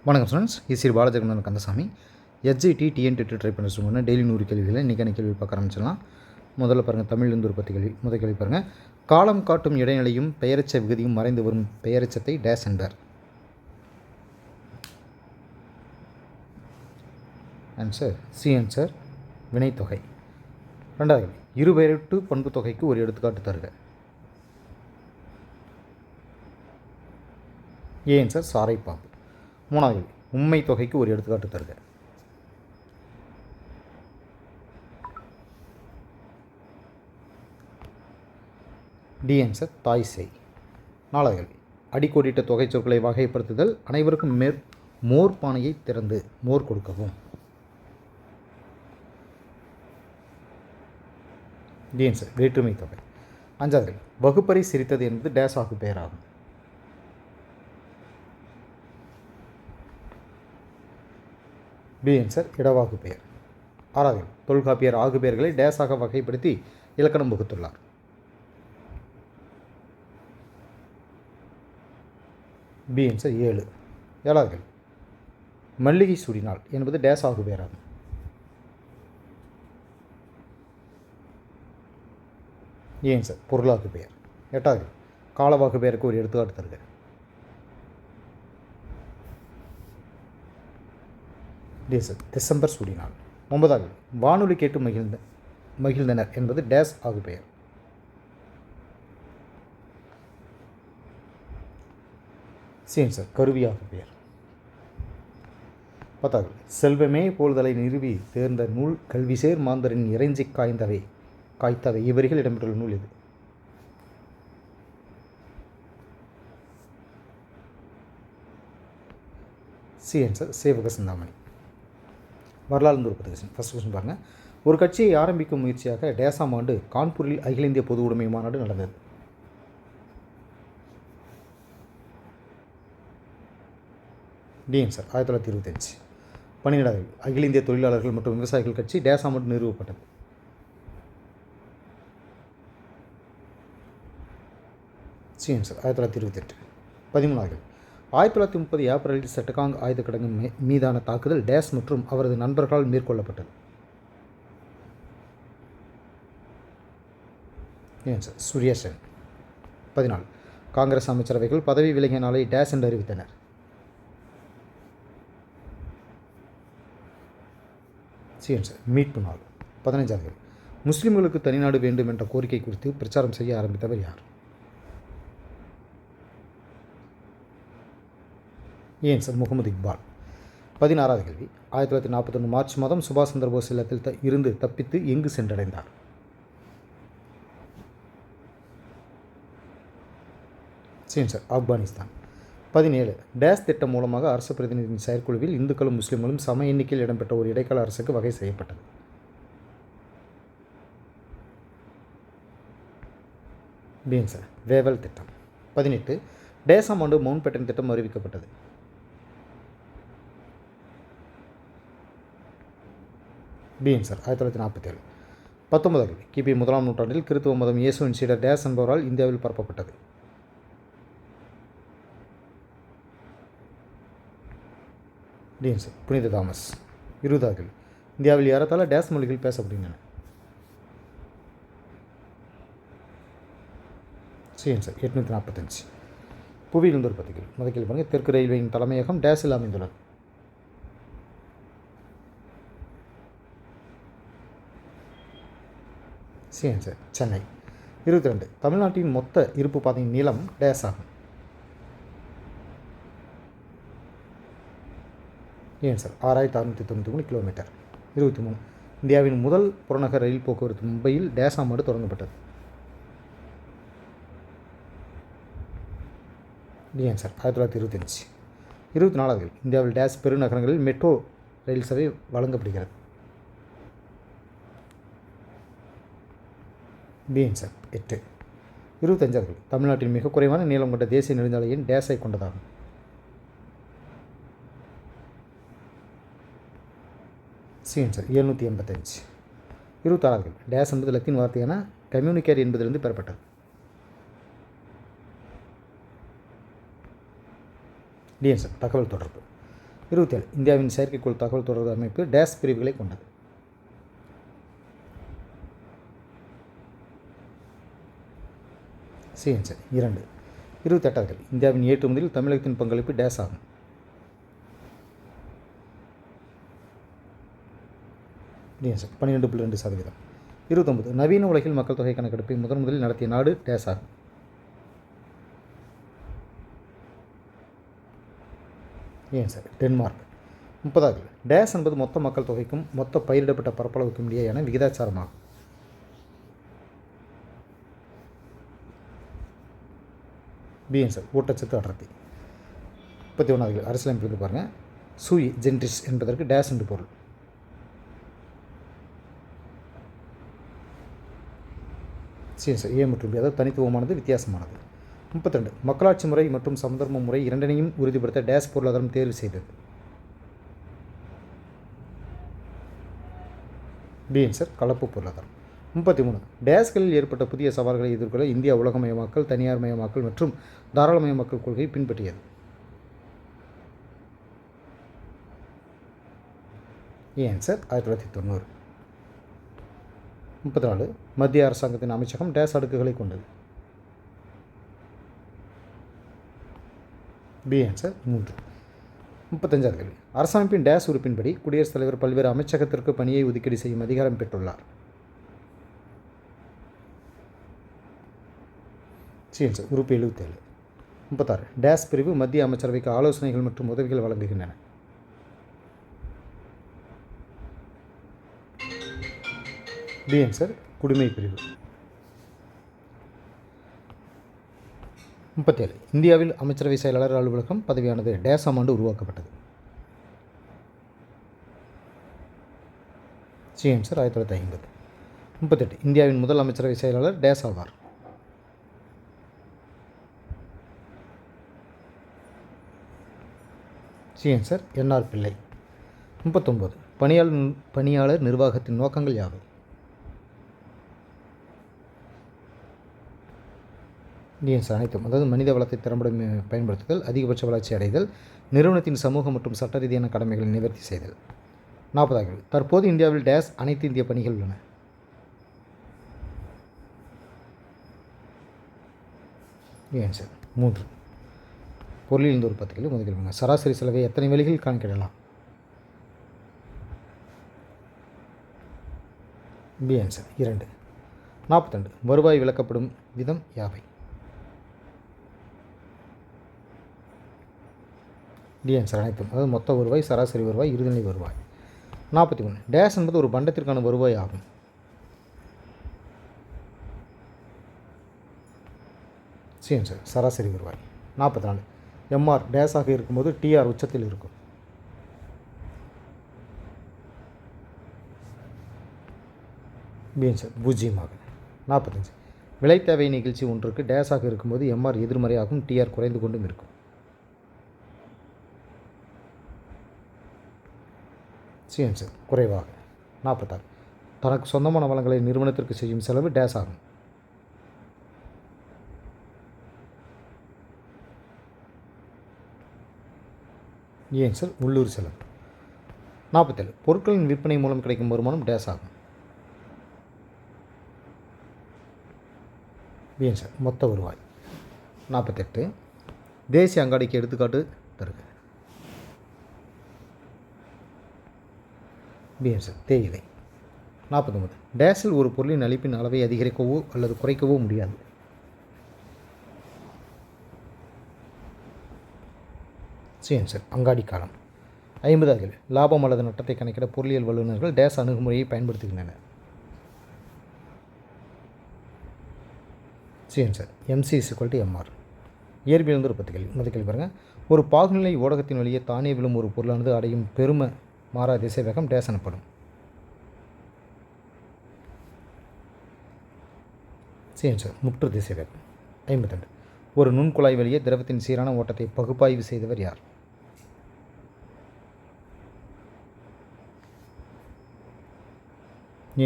வணக்கம் students, Sri Balajeganathan Kandasamy. SGT TNT try பண்ண student daily 100 கேள்விகளை இன்றைக்கான கேள்வி பார்க்க ஆரம்பிச்சிடலாம். முதல்ல பாருங்கள், தமிழ்லேருந்து ஒரு 10 கேள்வி. முதல் கேள்வி பாருங்கள், காலம் காட்டும் இடைநிலையும் பெயரெச்ச விகுதியும் மறைந்து வரும் பெயரெச்சத்தை டேஸ் என்பர். ஆன்சர் சி ஆன்சர் வினைத்தொகை. ரெண்டாவது கேள்வி, இருபெயரட்டு பண்பு தொகைக்கு ஒரு எடுத்துக்காட்டு தருக. ஏ ஆன்சர் சாரைப்பாம்பு. மூணாவது கேள்வி, உண்மை தொகைக்கு ஒரு எடுத்துக்காட்டு தருக. டி ஆன்சர் தாய் செய். நாலாவது கேள்வி, அடிக்கோடிட்ட தொகை சொற்களை வகைப்படுத்துதல். அனைவருக்கும் மோர் பானையை திறந்து மோர் கொடுக்கவும். டி ஆன்சர் வேற்றுமை தொகை. அஞ்சாவது கேள்வி, வகுப்பறை சிரித்தது என்பது டேஸ் ஆகு பெயராகும். பி ஆன்சர் இடவாகு பெயர். ஆறாவது, தொல்காப்பியர் ஆகு பெயர்களை டேஸாக வகைப்படுத்தி இலக்கணம் வகுத்துள்ளார். B answer 7. ஏழாவது, மல்லிகை சூடினாள் என்பது டேஸ் ஆகு பெயராகும். ஏ ஆன்சர் பொருளாகு பெயர். எட்டாவது, காலவாகு பெயருக்கு ஒரு எடுத்துக்காட்டு தருக. டிசம்பர் சூடினாள். ஒன்பதாவது, வானொலி கேட்டு மகிழ்ந்தனர் என்பது டேஸ் ஆகு பெயர். சி ஆன்சர் கருவியாகு பெயர். பத்தாவது, செல்வமே போல்தலை நிறுவி தேர்ந்த நூல் கல்விசேர் மாந்தரின் இறைஞ்சி காய்த்தவை இவ்வரிகள் இடம்பெற்றுள்ள நூல் இது. C answer Seevaka Chintamani. வரலாறு ஒரு 10 கொஸ்டின். ஃபஸ்ட் கொஸ்டின் பாருங்கள், ஒரு கட்சியை ஆரம்பிக்கும் முயற்சியாக டேசாம் ஆண்டு கான்பூரில் அகில இந்திய பொது உடைமை மாநாடு நடந்தது. D answer 1925. 12வது, அகில இந்திய தொழிலாளர்கள் மற்றும் விவசாயிகள் கட்சி டேசாம் ஆண்டு நிறுவப்பட்டது. C answer 1928. 13வது, 1930 ஏப்ரலில் சட்டகாங் ஆயுத கிடங்கு மீதான தாக்குதல் டேஸ் மற்றும் அவரது நண்பர்களால் மேற்கொள்ளப்பட்டது. ஆன்சர் சூர்யா சென். 14, காங்கிரஸ் அமைச்சரவைகள் பதவி விலகிய நாளை டேஸ் என்று அறிவித்தனர். சி ஆன்சர் மீட்பு நாள். 15வது, முஸ்லிம்களுக்கு தனிநாடு வேண்டும் என்ற கோரிக்கை குறித்து பிரச்சாரம் செய்ய ஆரம்பித்தவர் யார்? ஏன் சார் முகமது இக்பால். 16வது கேள்வி, 1941 மார்ச் மாதம் சுபாஷ் சந்திரபோஸ் இல்லத்தில் இருந்து தப்பித்து எங்கு சென்றடைந்தார்? சரி சார் ஆப்கானிஸ்தான். 17, டேஸ் திட்டம் மூலமாக அரசு பிரதிநிதியின் செயற்குழுவில் இந்துக்களும் முஸ்லிம்களும் சம எண்ணிக்கையில் இடம்பெற்ற ஒரு இடைக்கால அரசுக்கு வகை செய்யப்பட்டது. பீன் சார் வேவல் திட்டம். 18, டேசாம் ஆண்டு மவுண்ட் பேட்டன் திட்டம் அறிவிக்கப்பட்டது. B answer 1947. 19, கிபி 1ஆம் நூற்றாண்டில் கிறித்துவ மதம் இயேசுவின் சீடர் டேஸ் என்பவரால் இந்தியாவில் பரப்பப்பட்டது. டி ஆன்சர் புனித தாமஸ். 20, இந்தியாவில் ஏறத்தாழ டேஸ் மொழிகள் பேசப்படுகின்றன. C answer 845. புவியிலிருந்து ஒரு 10 கேள்வி. முதல் கேள்வி பாருங்கள், தெற்கு ரயில்வேயின் தலைமையகம் டேஸில் அமைந்துள்ளது. C answer Chennai. 22, தமிழ்நாட்டின் மொத்த இருப்பு பாதையின் நீளம் டேஸ் ஆகும். Answer 6693 kilometre. 23, இந்தியாவின் முதல் புறநகர் ரயில் போக்குவரத்து மும்பையில் டேசாம் ஆண்டு தொடங்கப்பட்டது. D answer 1925. 24, இந்தியாவில் டேஸ் பெருநகரங்களில் மெட்ரோ ரயில் சேவை வழங்கப்படுகிறது. B answer 8. 25, தமிழ்நாட்டின் மிக குறைவான நீளம் கொண்ட தேசிய நெடுஞ்சாலையின் டேஸை கொண்டதாகும். C answer 785. 26, டேஸ் என்பது லத்தீன் வார்த்தையான கம்யூனிகேட் என்பதிலிருந்து பெறப்பட்டது. டி ஆன்சர் தகவல் தொடர்பு. 27 இந்தியாவின் செயற்கைக்கோள் தகவல் தொடர்பு அமைப்பு டேஸ் பிரிவுகளை கொண்டது. C answer 2. 28 இந்தியாவின் ஏற்றுமதியில் தமிழகத்தின் பங்களிப்பு டேஸ் ஆகும். ஆன்சர் 12.2%. 29 நவீன உலகில் மக்கள் தொகை கணக்கெடுப்பை முதலில் நடத்திய நாடு டேஸ் ஆகும். Answer Denmark. 30 டேஸ் என்பது மொத்த மக்கள் தொகைக்கும் மொத்த பயிரிடப்பட்ட பரப்பளவுக்கும் இடையேயான விகிதாச்சாரமாகும். பி ஆன்சர் ஊட்டச்சத்து அடர்த்தி. 31 அரசியலமைப்பு பாருங்கள். சூய் ஜென்ரிஸ் என்பதற்கு டேஸ் என்று பொருள். சி ஆன்சர் ஏ மற்றும் பி, அதாவது தனித்துவமானது, வித்தியாசமானது. 32 மக்களாட்சி முறை மற்றும் சமதர்ம முறை இரண்டனையும் உறுதிப்படுத்த டேஸ் பொருளாதாரம் தேர்வு செய்தது. பி ஆன்சர் கலப்பு பொருளாதாரம். 33 டேஸ்களில் ஏற்பட்ட புதிய சவால்களை எதிர்கொள்ள இந்தியா உலகமயமாக்கல், தனியார் மயமாக்கல் மற்றும் தாராளமயமாக்கல் கொள்கையை பின்பற்றியது. A answer 1990. 34 மத்திய அரசாங்கத்தின் அமைச்சகம் டேஸ் அடுக்குகளை கொண்டது. B answer 3. 35 அரசமைப்பின் டேஸ் உறுப்பின்படி குடியரசுத் தலைவர் பல்வேறு அமைச்சகத்திற்கு பணியை ஒதுக்கீடு செய்யும் அதிகாரம் பெற்றுள்ளார். சி ஆன்சர் உறுப்பு 77. 36 டேஸ் பிரிவு மத்திய அமைச்சரவைக்கு ஆலோசனைகள் மற்றும் உதவிகள் வழங்குகின்றன. பி ஆன்சர் குடிமை பிரிவு. 37 இந்தியாவில் அமைச்சரவை செயலாளர் அலுவலகம் பதவியானது டேஸ் ஆம் ஆண்டு உருவாக்கப்பட்டது. C answer 1950. 38 இந்தியாவின் முதல் அமைச்சரவை செயலாளர் டேஸ் ஆவார். சி ஆன்சர் என்ஆர் பிள்ளை. 39 பணியாளர் நிர்வாகத்தின் நோக்கங்கள் யாவை? டி ஆன்சர் அனைத்தும், அதாவது மனித வளத்தை திறம்பட பயன்படுத்துதல், அதிகபட்ச வளர்ச்சி அடைதல், நிறுவனத்தின் சமூக மற்றும் சட்ட ரீதியான கடமைகளை நிவர்த்தி செய்தல். 40 தற்போது இந்தியாவில் டேஸ் அனைத்து இந்திய பணிகள் உள்ளன. ஆன்சர் 3 பொருளிலிருந்து உற்பத்திகள் முதலில் சராசரி செலவை எத்தனை வழிகளில் கணக்கிடலாம்? B answer 2. 42 வருவாய் விளக்கப்படும் விதம் யாவை? டி ஆன்சர் அனைத்தும், அதாவது மொத்த வருவாய், சராசரி வருவாய், இறுதிநிலை வருவாய். 43 டேஸ் என்பது ஒரு பண்டத்திற்கான வருவாய் ஆகும். சி ஆன்சர் சராசரி வருவாய். 44 எம்ஆர் டேஸாக இருக்கும்போது டிஆர் உச்சத்தில் இருக்கும். பி ஆன்சர் பூஜ்ஜியமாக. 45 விலை தேவை நிகழ்ச்சி ஒன்றுக்கு டேஸாக இருக்கும்போது எம்ஆர் எதிர்மறையாகவும் டிஆர் குறைந்து கொண்டும் இருக்கும். சி ஆன்சர் குறைவாக. 46 தனக்கு சொந்தமான வளங்களை நிறுவனத்திற்கு செய்யும் செலவு டேஸ் ஆகும். ஆன்சர் உள்ளூர் செலவு. 47 பொருட்களின் விற்பனை மூலம் கிடைக்கும் வருமானம் டேஸ் ஆகும். ஆன்சர் மொத்த வருவாய். 48 தேசிய அங்காடிக்கு எடுத்துக்காட்டு தருக. ஆன்சர் தேயிலை. 49 டேஸில் ஒரு பொருளின் அளிப்பின் அளவை அதிகரிக்கவோ அல்லது குறைக்கவோ முடியாது. சி ஆன்சர் அங்காடி காலம். 50 லாபம் அல்லது நட்டத்தை கணக்கிட பொருளியல் வல்லுநர்கள் டேஸ் அணுகுமுறையை பயன்படுத்துகின்றனர். C answer MC MR. இயற்பியல் உற்பத்திகள் முதல் பாருங்கள். ஒரு பாகுநிலை ஊடகத்தின் வழியே தானே விழும் ஒரு பொருளானது அடையும் பெரும மாறா திசை வேகம் டேஸ் எனப்படும். சி ஆன்சர் முற்று திசை வேகம். 52 ஒரு நுண்குழாய் வழியே திரவத்தின் சீரான ஓட்டத்தை பகுப்பாய்வு செய்தவர் யார்?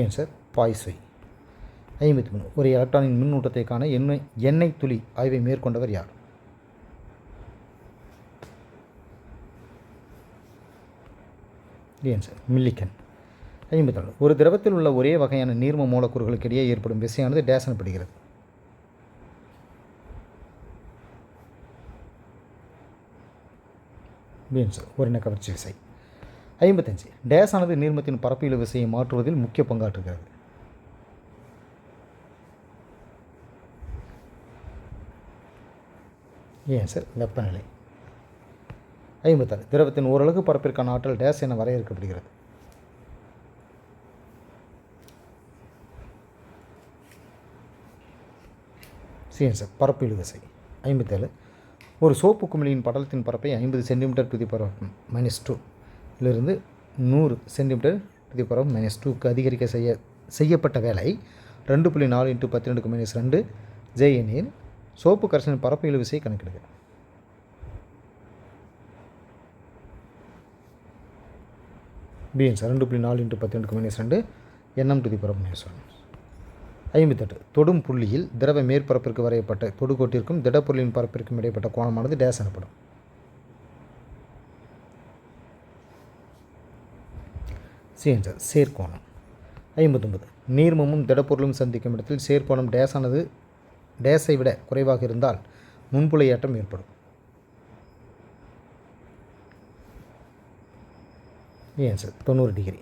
ஆன்சர் பாய்சொய். 53 ஒரு எலக்ட்ரானின் மின்னூட்டத்தை காண எண்ணெய் துளி ஆய்வை மேற்கொண்டவர் யார்? Answer Millikan. 54 ஒரு திரவத்தில் உள்ள ஒரே வகையான நீர்ம மூலக்கூறுகளுக்கு இடையே ஏற்படும் விசையானது டேஸ் எனப்படுகிறது. ஆன்சர் ஓரின கவர்ச்சி விசை. 55 டேஸ் ஆனது நீர்மத்தின் பரப்பு இழு விசையை மாற்றுவதில் முக்கிய பங்காற்றுகிறது. ஆன்சர் வெப்பநிலை. 56 திரவத்தின் ஓரளவு பரப்பிற்கான ஆற்றல் டேஸ் என வரையறுக்கப்படுகிறது. ஆன்சர் பரப்பு இழு விசை. 57 ஒரு சோப்பு குமிழியின் படலத்தின் பரப்பை 50 சென்டிமீட்டர் டு தி பவர் -2 இலிருந்து 100 சென்டிமீட்டர் டு தி பவர் -2க்கு அதிகரிக்க செய்யப்பட்ட வேலை 2.4 × 10⁻²2 J எனில் சோப்பு கரைசலின் பரப்பு இழு விசையை கணக்கிடுக. Answer 2.4 × 10⁻²2 nm to the power -1. 58 தொடும் புள்ளியில் திரவ மேற்பரப்பிற்கு வரையப்பட்ட தொடுகோட்டிற்கும் திடப்பொருளின் பரப்பிற்கும் இடைப்பட்ட கோணமானது டேஸ் எனப்படும். ஆன்சர் சேர்க்கோணம். 59 நீர்மமும் திடப்பொருளும் சந்திக்கும் இடத்தில் சேர்க்கோணம் டேஸானது டேஸை விட குறைவாக இருந்தால் முன்புலையாட்டம் ஏற்படும். Answer 90 degree.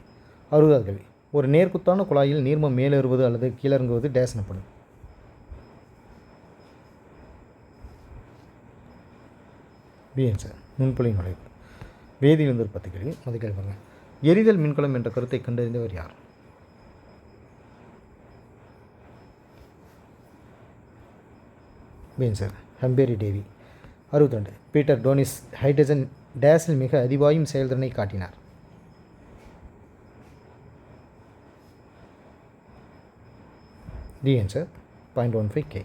60வது கேள்வி ஒரு நேர்குத்தான குழாயில் நீர்மம் மேலேறுவது அல்லது கீழிறங்குவது டேஸ் எனப்படும். ஆன்சர் நுண்புலை நுழைவு. வேதியியல் 10 கேள்வி. முதல் கேள்வி பாருங்கள். எரிதல் மின்கலம் என்ற கருத்தை கண்டறிந்தவர் யார்? Answer Humphry Davy. 62 பீட்டர் டோனிஸ் ஹைட்ரஜன் டேஸில் மிக அதிவாயும் செயல்திறனை காட்டினார். Answer 0.15 K.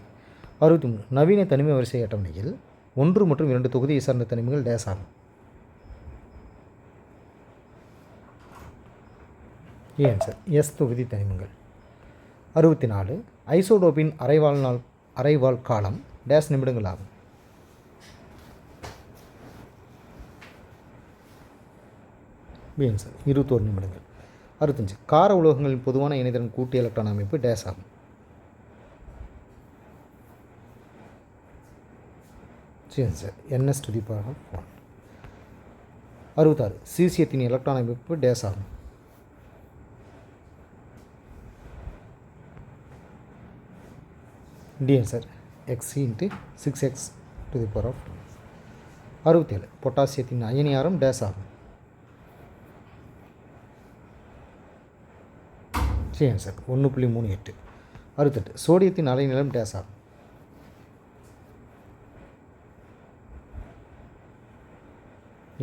63 நவீன தனிம வரிசை அட்டவணையில் 1 மற்றும் 2 தொகுதியை சார்ந்த தனிமங்கள் டேஸ் ஆகும். ஆன்சர் எஸ் தொகுதி தனிமங்கள். 64 ஐசோடோப்பின் அரைவாழ் காலம் டேஸ் நிமிடங்கள் ஆகும். ஆன்சர் 21 நிமிடங்கள். 65 கார உலோகங்களின் பொதுவான இணைதிறன் கூட்டு எலக்ட்ரான் அமைப்பு டேஸ் ஆகும். Answer ns to the power 1. 66 சீசியத்தின் எலக்ட்ரான் அமைப்பு டேஸ் ஆகும். Answer xc × 6x to the power 2. 67 பொட்டாசியத்தின் அயனி ஆரம் டேஸ் ஆகும். ஆன்சர் 1.38. 68 சோடியத்தின் அலைநீளம் டேஸ் ஆகும்.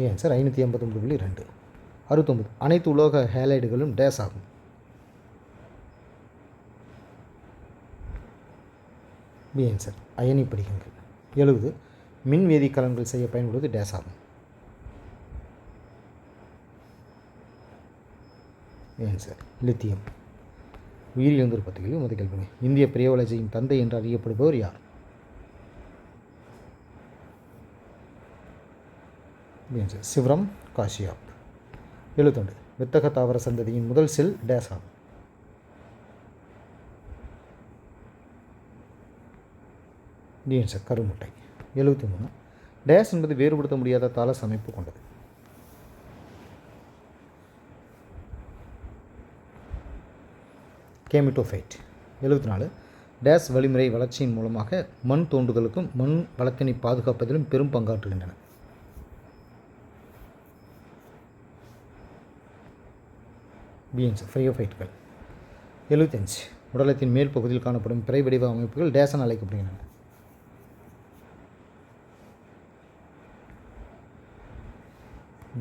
ஆன்சர் 589.2. 69 அனைத்து உலோக ஹேலைடுகளும் டேஸ் ஆகும். ஆன்சர் அயனி படிகங்கள். 70 மின்வேதி கலன்கள் செய்ய பயன்படுவது டேஸ் ஆகும். Answer lithium. உயிரியல் 10 கேள்வி. முதல் கேள்வி இந்திய பிரியோலஜியின் தந்தை என்று அறியப்படுபவர் யார்? ஆன்சர் சிவரம் காஷியாப். 72 வித்தக தாவர சந்ததியின் முதல் செல் டேஸ் ஆகும். ஆன்சர் கருமுட்டை. 73 டேஸ் என்பது வேறுபடுத்த முடியாத தாளஸ் அமைப்பு கொண்டது. கேமிட்டோஃபைட். 74 டேஸ் வழிமுறை வளர்ச்சியின் மூலமாக மண் தோண்டுதலுக்கும் மண் வளத்தினை பாதுகாப்பதிலும் பெரும் பங்காற்றுகின்றன. ஃப்ரையோஃபைட்டுகள். 75 உடலத்தின் மேல் பகுதியில் காணப்படும் பிறை வடிவ அமைப்புகள் டேஸ் என அழைக்கப்படுகின்றன.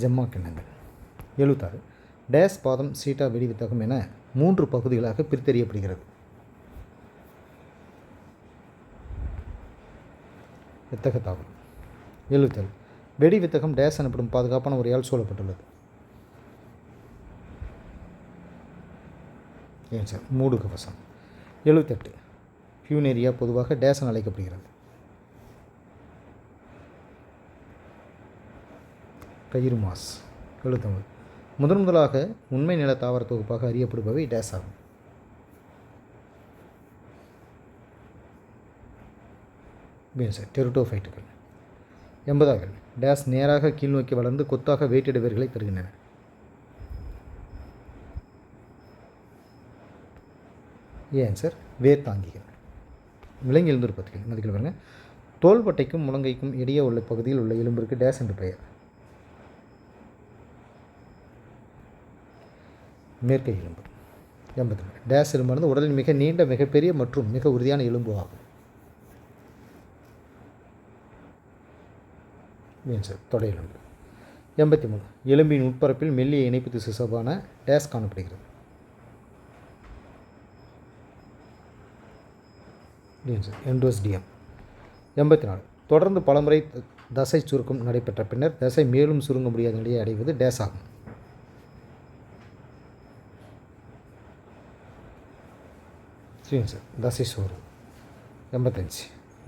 ஜெம்மா கிண்ணங்கள். 76 டேஸ் பாதம் சீட்டா வெடிவித்தகம் என 3 பகுதிகளாக பிரித்தறியப்படுகிறது. வித்தக தாவரம். 77 வெடி வித்தகம் டேஸ் எனப்படும் பாதுகாப்பான உரையால் சூழப்பட்டுள்ளது. ஆன்சர் மூடு கவசம். 78 ஃபியூனேரியா பொதுவாக டேஸ் என அழைக்கப்படுகிறது. கயிறு மாஸ். 79 முதலாக உண்மை நில தாவர தொகுப்பாக அறியப்படுபவை டேஸ் ஆகும். டெரிட்டோஃபைட்டுகள். 80 டேஸ் நேராக கீழ்நோக்கி வளர்ந்து கொத்தாக வேட்டிட வேர்களை தருகின்றன. ஆன்சர் வேர்தாங்கிகள். விலங்கியல் உற்பத்திகள் மதிக்கல் பாருங்கள். தோள்பட்டைக்கும் முழங்கைக்கும் இடையே உள்ள பகுதியில் உள்ள எலும்பிற்கு டேஸ் என்று பெயர். மேற்கை எலும்பு. 82 டேஸ் எலும்பானது உடலின் மிக நீண்ட மிகப்பெரிய மற்றும் மிக உறுதியான எலும்பு ஆகும். சார் தொடை எலும்பு. 83 எலும்பின் உட்பரப்பில் மெல்லிய இணைப்பு திசு சவ்வான டேஸ் காணப்படுகிறது. எண்டோஸ்டியம். 84 தொடர்ந்து பலமுறை தசை சுருக்கம் நடைபெற்ற பின்னர் தசை மேலும் சுருங்க முடியாத நிலையை அடைவது டேஸ் ஆகும். தசை சோர்வு. 85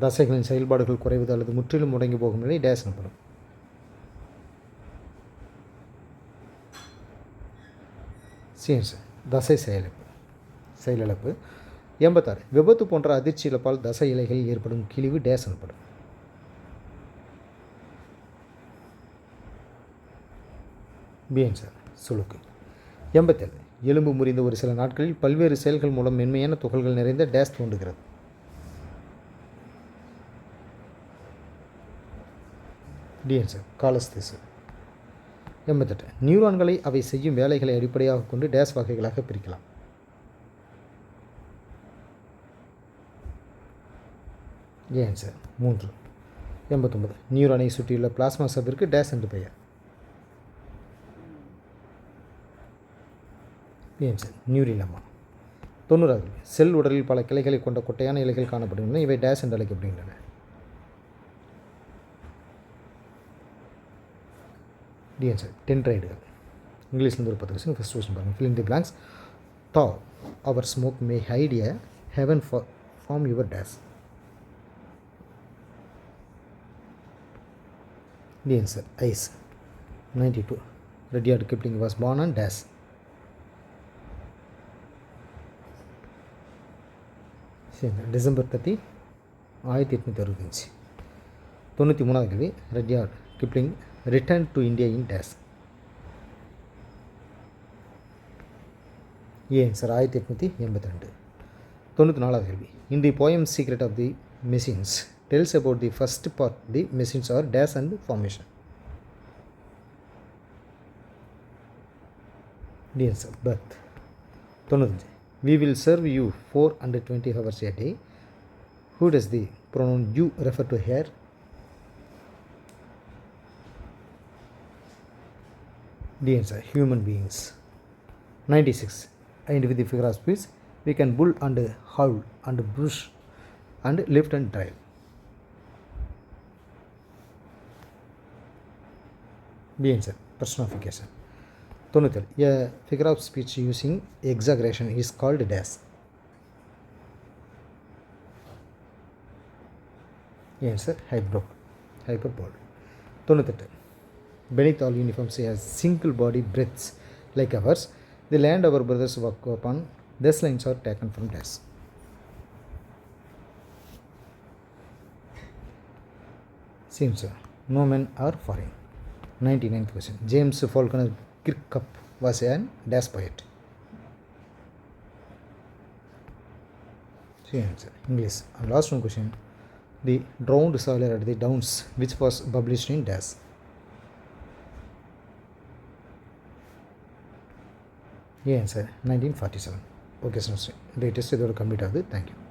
தசைகளின் செயல்பாடுகள் குறைவது அல்லது முற்றிலும் முடங்கி போகும் நிலை டேஸ் எனப்படும். தசை செயலிழப்பு. 86 விபத்து போன்ற அதிர்ச்சி இழப்பால் தசை இலைகளில் ஏற்படும் கிழிவு டேஸ் எனப்படும். சுளுக்கு. 87 எலும்பு முறிந்த ஒரு சில நாட்களில் பல்வேறு செயல்கள் மூலம் மென்மையான துகள்கள் நிறைந்த டேஸ் தோன்றுகிறது. காலஸ் திசு. 88 நியூரான்களை அவை செய்யும் வேலைகளை அடிப்படையாக கொண்டு டேஸ் வகைகளாக பிரிக்கலாம். ஆன்சர் 3. 89 நியூரானை சுற்றியுள்ள பிளாஸ்மா சவ்விற்கு டேஸ் என்று பெயர். ஆன்சர் நியூரிலமா. 90 செல் உடலில் பல கிளைகளை கொண்ட கொட்டையான இலைகள் காணப்படுகின்றன. இவை டேஸ் என்று அழைக்கப்படுகின்றன. ஆன்சர் டென்ட்ரைடுகள். இங்கிலீஷில் ஒரு 10 கொஸ்டின். ஃபர்ஸ்ட் கொஸ்டின் பாருங்கள். Fill in the blanks. Thou, our smoke may hide a heaven from your dash. The answer ice. 92 Rudyard Kipling was born on dash. December 30 1865. 93 கேள்வி. Rudyard Kipling returned to India in dash. Answer 1882. 94 கேள்வி. In the poem Secret of the Machines tells about the first part the machines are dash and formation. The answer birth. 95 we will serve you 420 hours a day. Who does the pronoun you refer to here? The answer human beings. 96 and with the figure of speech we can bull and howl and brush and lift and drive. The answer personification. 97 a figure of speech using exaggeration is called dash. Answer hyperbole. 98 beneath all uniforms has single body breaths like ours. The land our brothers walk upon, these lines are taken from dash. Seems no men are foreign. 99th question. James Faulkner Kirkup was an dash poet. Answer English. And last one question. The drowned sailor at the Downs, which was published in dash. Answer 1947. Okay, so the test is complete. Thank you.